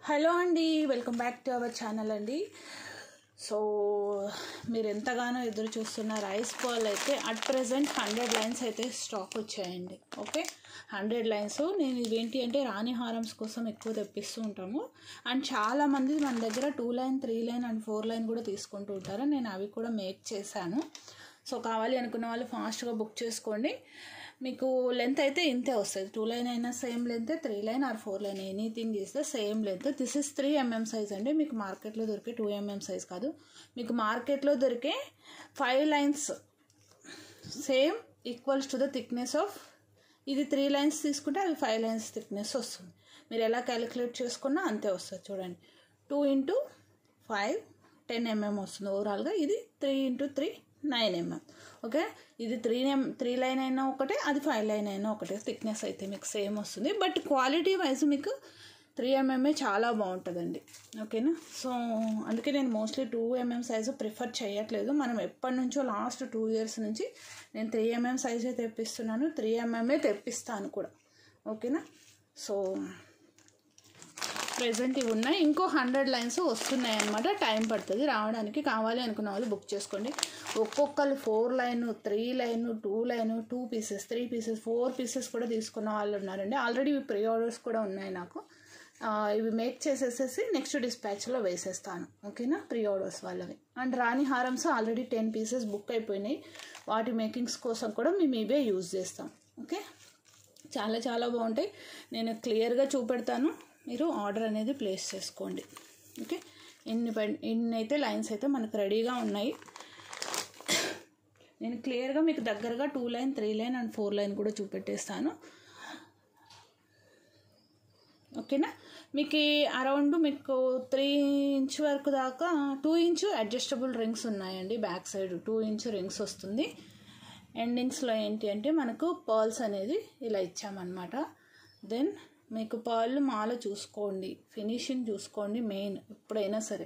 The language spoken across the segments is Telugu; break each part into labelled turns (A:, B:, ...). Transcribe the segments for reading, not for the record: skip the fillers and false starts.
A: హలో అండి, welcome back to our channel అండి. సో మీరు ఎంతగానో ఎదురు చూస్తున్న రైస్ పర్ల్ అయితే అట్ ప్రెజెంట్ 100 లైన్స్ అయితే స్టాక్ వచ్చాయండి. Okay, 100 lines. నేను ఇవేంటి అంటే రాణి హారమ్స్ కోసం ఎక్కువ తెప్పిస్తూ ఉంటాము. అండ్ చాలామంది మన దగ్గర 2 లైన్ 3 లైన్ అండ్ 4 లైన్ కూడా తీసుకుంటూ ఉంటారు. నేను అవి కూడా మేక్ చేశాను. సో కావాలి అనుకున్న వాళ్ళు ఫాస్ట్గా బుక్ చేసుకోండి. మీకు లెంత్ అయితే ఇంతే వస్తుంది. 2 లైన్ అయినా same length, 3 line or 4 line anything చేస్తే same length. This is 3 mm size అండి. మీకు మార్కెట్లో దొరికే 2 mm సైజ్ కాదు. మీకు మార్కెట్లో దొరికే 5 lines same equals to the thickness of ఇది 3 లైన్స్ తీసుకుంటే అవి 5 లైన్స్ థిక్నెస్ వస్తుంది. మీరు ఎలా క్యాలిక్యులేట్ చేసుకున్నా అంతే వస్తుంది. చూడండి, 2 × 5 10 mm వస్తుంది ఓవరాల్గా. ఇది 3 × 3 9 mm. ఓకే, ఇది 3 లైన్ అయినా ఒకటే, అది 5 లైన్ అయినా ఒకటే. థిక్నెస్ అయితే మీకు సేమ్ వస్తుంది. బట్ క్వాలిటీ వైజ్ మీకు 3 mm చాలా బాగుంటుందండి. ఓకేనా, సో అందుకే నేను మోస్ట్లీ 2 mm సైజు ప్రిఫర్ చేయట్లేదు. మనం ఎప్పటి నుంచో లాస్ట్ 2 years నుంచి నేను 3 mm సైజే తెప్పిస్తున్నాను. 3 mm తెప్పిస్తాను కూడా. ఓకేనా, సో ప్రెజెంట్ ఇవి ఉన్నాయి. ఇంకో 100 లైన్స్ వస్తున్నాయి అన్నమాట. టైం పడుతుంది రావడానికి. కావాలి అనుకున్న వాళ్ళు బుక్ చేసుకోండి. ఒక్కొక్కరు 4 line 3 line 2 line 2 pieces 3 pieces 4 pieces కూడా తీసుకున్న వాళ్ళు ఉన్నారండి. ఆల్రెడీ ఇవి ప్రీ ఆర్డర్స్ కూడా ఉన్నాయి నాకు. ఇవి మేక్ చేసేసేసి నెక్స్ట్ డిస్పాచ్లో వేసేస్తాను. ఓకేనా, ప్రీ ఆర్డర్స్ వాళ్ళవి. అండ్ రాణి హారమ్స్ ఆల్రెడీ 10 పీసెస్ బుక్ అయిపోయినాయి. వాటి మేకింగ్స్ కోసం కూడా మేము ఇవే యూజ్ చేస్తాం. ఓకే, చాలా చాలా బాగుంటాయి. నేను క్లియర్గా చూపెడతాను, మీరు ఆర్డర్ అనేది ప్లేస్ చేసుకోండి. ఓకే, ఇన్ని అయితే లైన్స్ అయితే మనకు రెడీగా ఉన్నాయి. నేను క్లియర్గా మీకు దగ్గరగా 2 లైన్ 3 లైన్ అండ్ 4 లైన్ కూడా చూపెట్టేస్తాను. ఓకేనా, మీకు అరౌండ్ మీకు 3 ఇంచ్ వరకు దాకా 2 ఇంచ్ అడ్జస్టబుల్ రింగ్స్ ఉన్నాయండి. బ్యాక్ సైడ్ 2 ఇంచ్ రింగ్స్ వస్తుంది. ఎండింగ్స్లో ఏంటి అంటే మనకు పర్ల్స్ అనేది ఇలా ఇచ్చామన్నమాట. దెన్ మీకు పర్ల్ మాల చూసుకోండి, ఫినిషింగ్ చూసుకోండి మెయిన్ ఎప్పుడైనా సరే.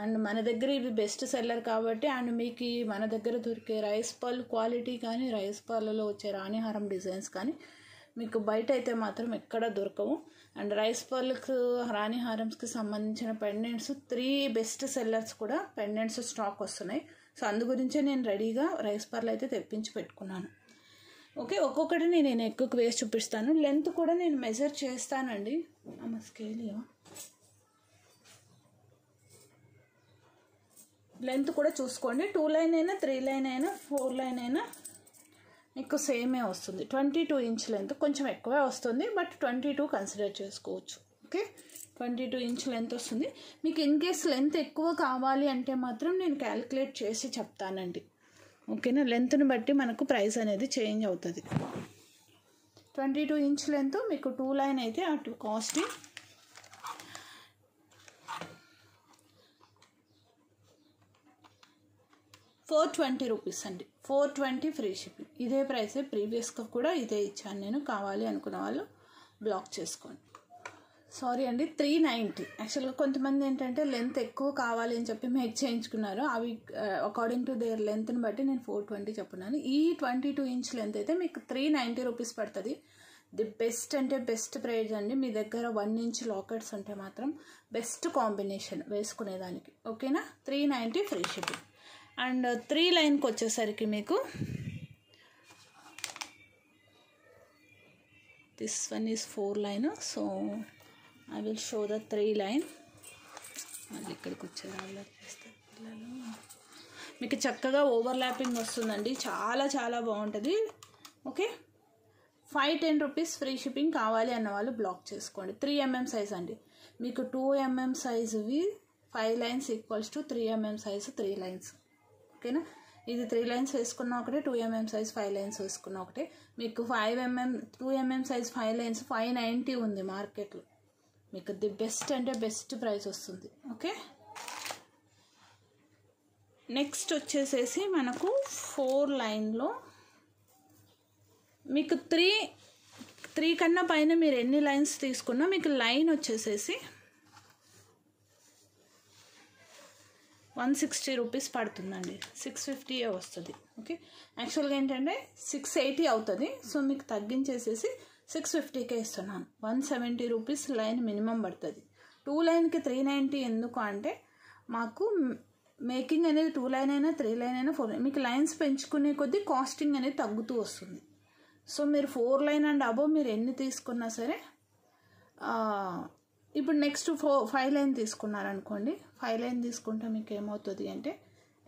A: అండ్ మన దగ్గర ఇవి బెస్ట్ సెల్లర్ కాబట్టి, అండ్ మీకు మన దగ్గర దొరికే రైస్ పర్ల్ క్వాలిటీ కానీ రైస్ పర్ల్లో వచ్చే రాణిహారం డిజైన్స్ కానీ మీకు బయట అయితే మాత్రం ఎక్కడ దొరకవు. అండ్ రైస్ పర్ల్కి రాణిహారమ్స్కి సంబంధించిన పెండెంట్స్ 3 బెస్ట్ సెల్లర్స్ కూడా పెండెంట్స్ స్టాక్ వస్తున్నాయి. సో అందు గురించే నేను రెడీగా రైస్ పర్ల్ అయితే తెప్పించి పెట్టుకున్నాను. ఓకే, ఒక్కొక్కటి నేను ఎక్కువ వేసి చూపిస్తాను. లెంత్ కూడా నేను మెజర్ చేస్తానండి. అమ్మ స్కేలియా లెంత్ కూడా చూసుకోండి. 2 లైన్ అయినా 3 లైన్ అయినా 4 లైన్ అయినా మీకు సేమే వస్తుంది. 22 ఇంచ్ లెంత్, కొంచెం ఎక్కువే వస్తుంది బట్ 22 కన్సిడర్ చేసుకోవచ్చు. ఓకే, 22 ఇంచ్ లెంత్ వస్తుంది. మీకు ఇన్ కేస్ లెంత్ ఎక్కువ కావాలి అంటే మాత్రం నేను క్యాలిక్యులేట్ చేసి చెప్తానండి. ఓకేనా, లెంత్ని బట్టి మనకు ప్రైస్ అనేది చేంజ్ అవుతుంది. 22 ఇంచ్ లెంత్ మీకు 2 లైన్ అయితే అటు కాస్ట్ 420 రూపీస్ అండి. 420 ఫ్రీ షిప్పింగ్. ఇదే ప్రైసే ప్రీవియస్గా కూడా ఇదే ఇచ్చాను నేను. కావాలి అనుకున్న వాళ్ళు బ్లాక్ చేసుకోండి. సారీ అండి, 390. యాక్చువల్గా కొంతమంది ఏంటంటే లెంత్ ఎక్కువ కావాలి అని చెప్పి మేక్ చేయించుకున్నారు. అవి అకార్డింగ్ టు దేర్ లెంత్ని బట్టి నేను 420 చెప్పున్నాను. ఈ 22 ఇంచ్ లెంత్ అయితే మీకు 390 రూపీస్ పడుతుంది. ది బెస్ట్ అంటే బెస్ట్ ప్రైస్ అండి. మీ దగ్గర 1 ఇంచ్ లాకెట్స్ ఉంటే మాత్రం బెస్ట్ కాంబినేషన్ వేసుకునేదానికి. ఓకేనా, 390 ఫ్రీ షిప్పింగ్. అండ్ 3 లైన్కి వచ్చేసరికి మీకు this one is 4 line. So I will show the 3 line. మళ్ళీ ఇక్కడికి వచ్చేలా చేస్తే పిల్లలు మీకు చక్కగా ఓవర్లాపింగ్ వస్తుందండి. చాలా చాలా బాగుంటుంది. Okay, 510 rupees free shipping. కావాలి అన్న వాళ్ళు బ్లాక్ చేసుకోండి. 3 mm సైజ్ అండి. మీకు 2 mm సైజువి 5 lines equals to 3 mm size 3 lines. ఓకేనా, ఇది 3 లైన్స్ వేసుకున్న ఒకటే, 2 mm సైజ్ 5 లైన్స్ వేసుకున్న ఒకటే. మీకు 5 mm 2 mm సైజ్ 5 లైన్స్ 590 ఉంది మార్కెట్లో. మీకు ది బెస్ట్ అంటే బెస్ట్ ప్రైస్ వస్తుంది. ఓకే, నెక్స్ట్ వచ్చేసేసి మనకు 4 లైన్లో మీకు 3 కన్నా పైన మీరు ఎన్ని లైన్స్ తీసుకున్నా మీకు లైన్ వచ్చేసేసి 160 రూపీస్ పడుతుందండి. 650 వస్తుంది. ఓకే, యాక్చువల్గా ఏంటంటే 680 అవుతుంది. సో మీకు తగ్గించేసేసి 650కే ఇస్తున్నాను. 170 రూపీస్ లైన్ మినిమం పడుతుంది. 2 లైన్కి 390 ఎందుకు అంటే మాకు మేకింగ్ అనేది 2 లైన్ అయినా 3 లైన్ అయినా 4 లైన్ మీకు లైన్స్ పెంచుకునే కొద్దీ కాస్టింగ్ అనేది తగ్గుతూ వస్తుంది. సో మీరు 4 లైన్ అండ్ అబోవ్ మీరు ఎన్ని తీసుకున్నా సరే, ఇప్పుడు నెక్స్ట్ 5 లైన్ తీసుకున్నారనుకోండి, 5 లైన్ తీసుకుంటే మీకు ఏమవుతుంది అంటే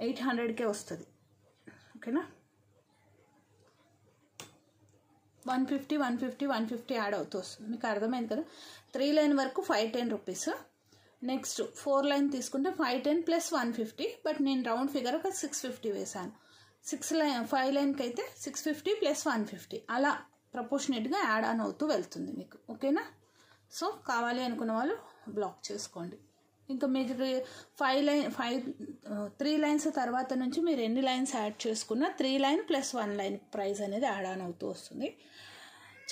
A: 800కే వస్తుంది. ఓకేనా, 150 యాడ్ అవుతూ వస్తుంది. మీకు అర్థమైంది కదా. 3 లైన్ వరకు 510 రూపీస్. నెక్స్ట్ 4 లైన్ తీసుకుంటే 510 ప్లస్ 150, బట్ నేను రౌండ్ ఫిగర్ ఒక 650 వేసాను. 5 లైన్కి అయితే 650 ప్లస్ 150 అలా ప్రపోర్షనేట్గా యాడ్ ఆన్ అవుతూ వెళ్తుంది మీకు. ఓకేనా, సో కావాలి అనుకున్న వాళ్ళు బ్లాక్ చేసుకోండి. ఇంకా మీరు 3 లైన్స్ తర్వాత నుంచి మీరు ఎన్ని లైన్స్ యాడ్ చేసుకున్నా 3 లైన్ ప్లస్ 1 లైన్ ప్రైస్ అనేది యాడ్ ఆన్ అవుతూ వస్తుంది.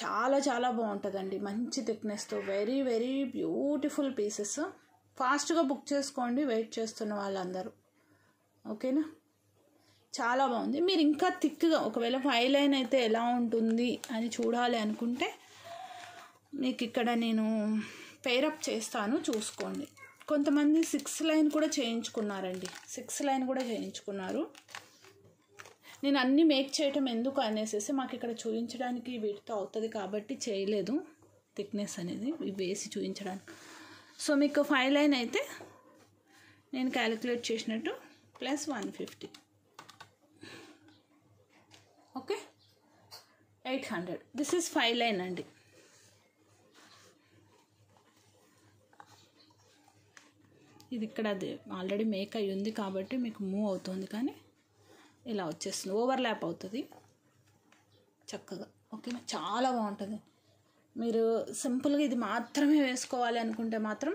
A: చాలా చాలా బాగుంటుందండి, మంచి థిక్నెస్తో, వెరీ వెరీ బ్యూటిఫుల్ పీసెస్. ఫాస్ట్గా బుక్ చేసుకోండి వెయిట్ చేస్తున్న వాళ్ళందరూ. ఓకేనా, చాలా బాగుంది. మీరు ఇంకా థిక్గా ఒకవేళ 5 లైన్ అయితే ఎలా ఉంటుంది అని చూడాలి అనుకుంటే మీకు ఇక్కడ నేను పేరప్ చేస్తాను, చూసుకోండి. కొంతమంది 6 లైన్ కూడా చేయించుకున్నారండి, 6 లైన్ కూడా చేయించుకున్నారు. నేను అన్నీ మేక్ చేయటం ఎందుకు అనేసి మాకు ఇక్కడ చూపించడానికి వీటితో అవుతుంది కాబట్టి చేయలేదు, థిక్నెస్ అనేది వేసి చూపించడానికి. సో మీకు 5 లైన్ అయితే నేను క్యాలిక్యులేట్ చేసినట్టు plus 150, okay, 800. This is 5 line అండి. ఇది ఇక్కడ అది ఆల్రెడీ మేక్ అయ్యి ఉంది కాబట్టి మీకు మూవ్ అవుతుంది, కానీ ఇలా వచ్చేస్తుంది, ఓవర్లాప్ అవుతుంది చక్కగా. ఓకేనా, చాలా బాగుంటుంది. మీరు సింపుల్గా ఇది మాత్రమే వేసుకోవాలి అనుకుంటే మాత్రం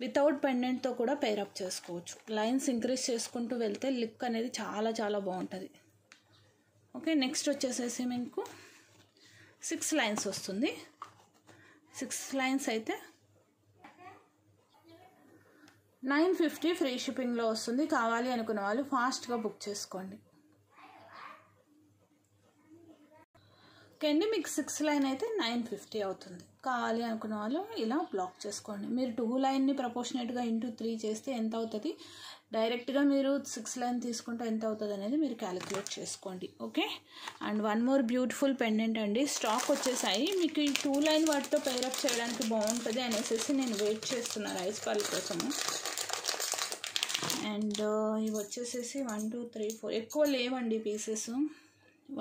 A: వితౌట్ పెండెంట్తో కూడా పేరప్ చేసుకోవచ్చు. లైన్స్ ఇంక్రీజ్ చేసుకుంటూ వెళ్తే లుక్ అనేది చాలా చాలా బాగుంటుంది. ఓకే, నెక్స్ట్ వచ్చేసేసి మీకు 6 లైన్స్ వస్తుంది. 6 లైన్స్ అయితే 950 ఫ్రీ షిప్పింగ్లో వస్తుంది. కావాలి అనుకున్న వాళ్ళు ఫాస్ట్గా బుక్ చేసుకోండి. ఓకే అండి, మీకు 6 లైన్ అయితే 950 అవుతుంది. కావాలి అనుకున్న వాళ్ళు ఇలా బ్లాక్ చేసుకోండి. మీరు 2 లైన్ని ప్రపోర్షనేట్గా ఇంటూ 3 చేస్తే ఎంత అవుతుంది, డైరెక్ట్గా మీరు 6 లైన్ తీసుకుంటే ఎంత అవుతుంది అనేది మీరు క్యాలిక్యులేట్ చేసుకోండి. Okay, and one more beautiful pendant అండి, స్టాక్ వచ్చేసాయి. మీకు ఈ 2 లైన్ వాటితో పేరప్ చేయడానికి బాగుంటుంది అనేసి నేను వెయిట్ చేస్తున్నాను రైస్ పర్ల్ కోసము. అండ్ ఇవి వచ్చేసేసి 1 2 3 4 ఎక్కువ లేవండి పీసెస్.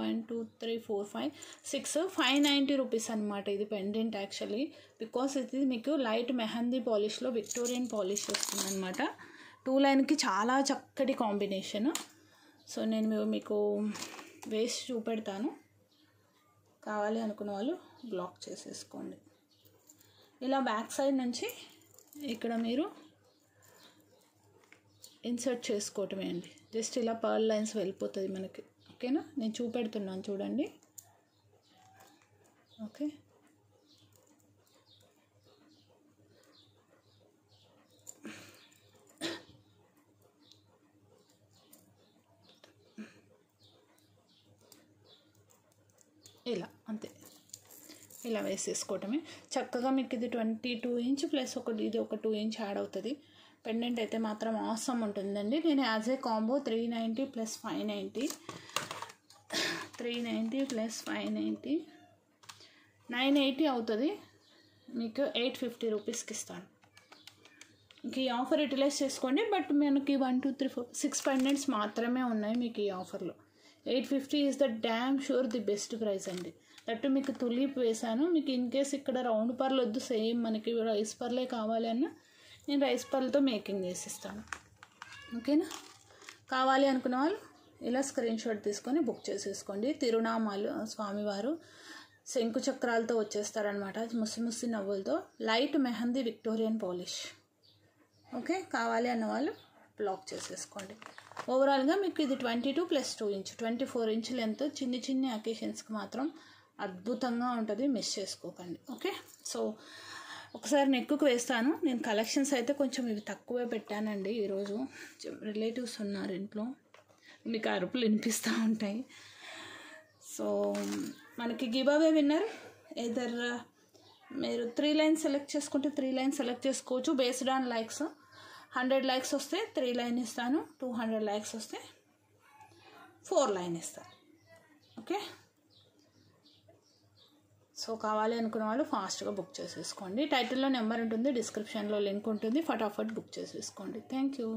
A: 1 2 3 4 5 6 590 రూపీస్ అనమాట ఇది పెండెంట్ యాక్చువల్లీ, బికాస్ ఇది మీకు లైట్ మెహందీ పాలిష్లో విక్టోరియన్ పాలిష్ వస్తుంది అనమాట. 2 లైన్కి చాలా చక్కటి కాంబినేషన్. సో నేను మీకు వేసి చూపెడతాను, కావాలి అనుకున్న వాళ్ళు బ్లాక్ చేసేసుకోండి. ఇలా బ్యాక్ సైడ్ నుంచి ఇక్కడ మీరు ఇన్సర్ట్ చేసుకోవటమే అండి, జస్ట్ ఇలా పర్ల్ లైన్స్ వెళ్ళిపోతుంది మనకి. ఓకేనా, నేను చూపెడుతున్నాను చూడండి. ఓకే, ఇలా అంతే, ఇలా వేసేసుకోవటమే చక్కగా. మీకు ఇది 22 ఇంచ్ ప్లస్ ఇది ఒక 2 ఇంచ్ యాడ్ అవుతుంది. పెండెంట్ అయితే మాత్రం ఆసమ్ ఉంటుందండి. నేను as a combo 390 plus 590, 390 plus 590 980 అవుతుంది. మీకు 850 రూపీస్కి ఇస్తాను. ఇంక ఈ ఆఫర్ యూటిలైజ్ చేసుకోండి. బట్ మనకి 1 2 3 4 6 పెండెంట్స్ మాత్రమే ఉన్నాయి మీకు ఈ ఆఫర్లో. 850 is the damn sure the best price అండి. దట్టు మీకు తులీప్ వేసాను. మీకు ఇన్ కేస్ ఇక్కడ రౌండ్ పర్ల్ వద్దు, సేమ్ మనకి రైస్ పర్లే కావాలి అన్న నేను రైస్ పర్ల్తో మేకింగ్ చేసిస్తాను. ఓకేనా, కావాలి అనుకున్న వాళ్ళు ఇలా స్క్రీన్ షాట్ తీసుకొని బుక్ చేసేసుకోండి. తిరునామాలు స్వామివారు శంకు చక్రాలతో వచ్చేస్తారనమాట, ముసి నవ్వులతో, light mehndi Victorian polish. Okay, కావాలి అన్న వాళ్ళు బ్లాక్ చేసేసుకోండి. ఓవరాల్గా మీకు ఇది 22 ప్లస్ 2 ఇంచ్ 24 ఇంచ్ లెంత్. చిన్ని అకేషన్స్కి మాత్రం అద్భుతంగా ఉంటుంది, మిస్ చేసుకోకండి. ఓకే, సో ఒకసారి నెక్కుకు వేస్తాను. నేను కలెక్షన్స్ అయితే కొంచెం ఇవి తక్కువే పెట్టానండి ఈరోజు. రిలేటివ్స్ ఉన్నారు ఇంట్లో, మీకు అరుపులు వినిపిస్తూ ఉంటాయి. సో మనకి గివ్ అవే విన్నర్ ఏదర్ మీరు 3 లైన్స్ సెలెక్ట్ చేసుకుంటే 3 లైన్స్ సెలెక్ట్ చేసుకోవచ్చు బేస్డ్ ఆన్ లైక్స్. 100 లైక్స్ వస్తే 3 లైన్ ఇస్తాను, 200 లైక్స్ వస్తే 4 లైన్ ఇస్తాను. ఓకే, సో కావాలి అనుకున్న వాళ్ళు ఫాస్ట్గా బుక్ చేసేసుకోండి. టైటిల్లో నెంబర్ ఉంటుంది, డిస్క్రిప్షన్లో లింక్ ఉంటుంది, ఫటాఫట్ బుక్ చేసేసుకోండి. Thank you.